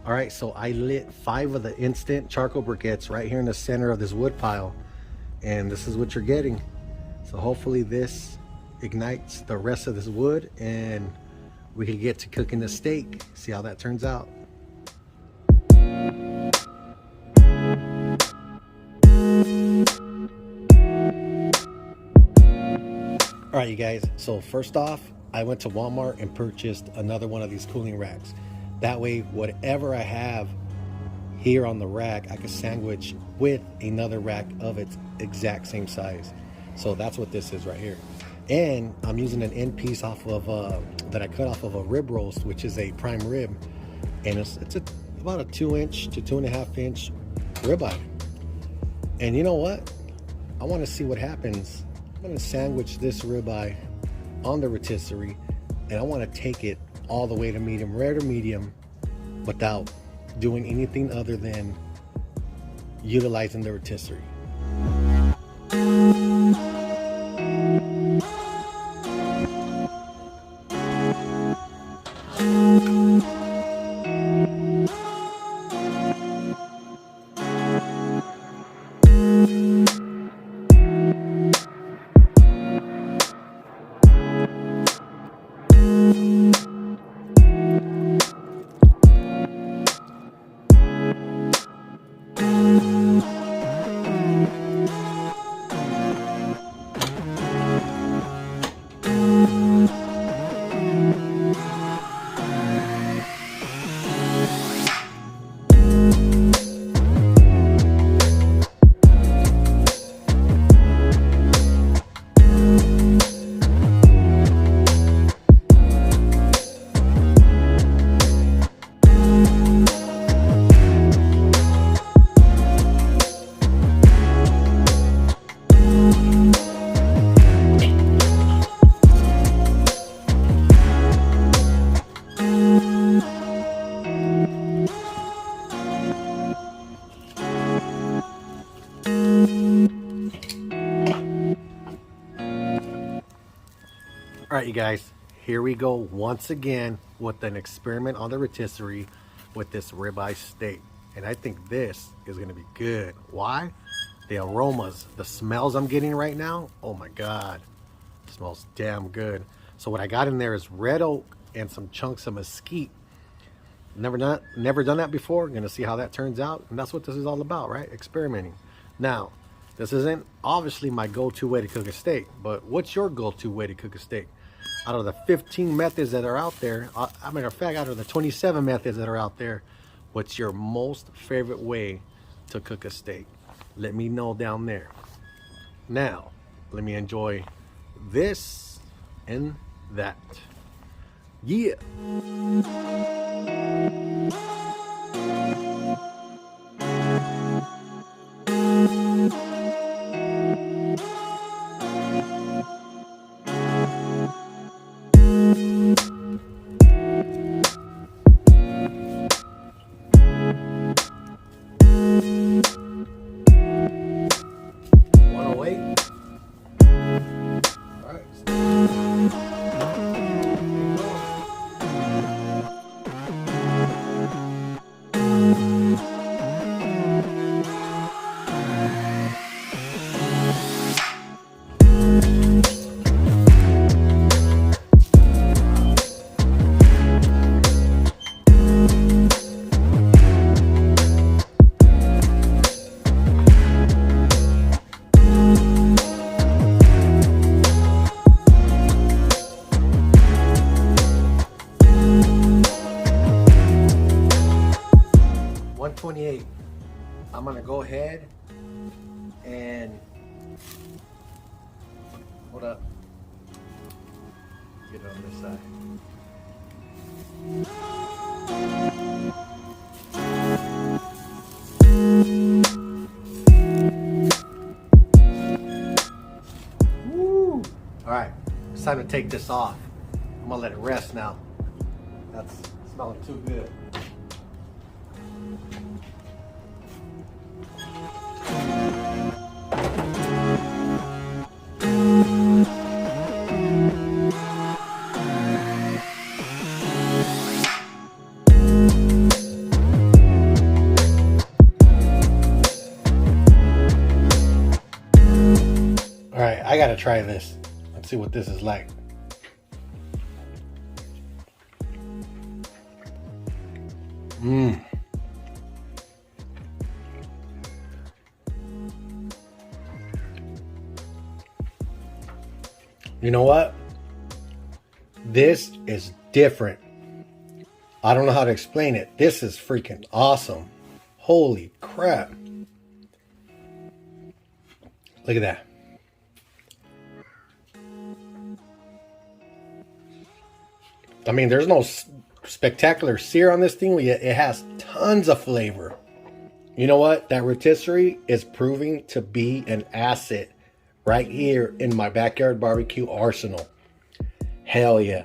All right, so I lit 5 of the instant charcoal briquettes right here in the center of this wood pile, and this is what you're getting. So hopefully this ignites the rest of this wood and we can get to cooking the steak. See how that turns out. All right, you guys, so first off, I went to Walmart and purchased another one of these cooling racks. That way, whatever I have here on the rack, I can sandwich with another rack of its exact same size. So that's what this is right here. And I'm using an end piece off of that I cut off of a rib roast, which is a prime rib, and it's about a 2-inch to 2.5-inch ribeye. And you know what? I want to see what happens. I'm going to sandwich this ribeye on the rotisserie, and I want to take it all the way to medium rare to medium without doing anything other than utilizing the rotisserie. All right, you guys, here we go once again with an experiment on the rotisserie with this ribeye steak. And I think this is gonna be good. Why? The aromas, the smells I'm getting right now, oh my God, it smells damn good. So what I got in there is red oak and some chunks of mesquite. Never done that before. Gonna see how that turns out. And that's what this is all about, right? Experimenting. Now, this isn't obviously my go-to way to cook a steak, but what's your go-to way to cook a steak? Out of the 15 methods that are out there, as a matter of fact, out of the 27 methods that are out there, what's your most favorite way to cook a steak? Let me know down there. Now, let me enjoy this and that. Yeah. I'm gonna go ahead and hold up, get it on this side. Woo! All right, it's time to take this off. I'm gonna let it rest now. That's smelling too good. try this. Let's see what this is like. You know what? This is different. I don't know how to explain it. This is freaking awesome. Holy crap. Look at that. I mean, there's no spectacular sear on this thing, yet it has tons of flavor. You know what? That rotisserie is proving to be an asset right here in my backyard barbecue arsenal. Hell yeah.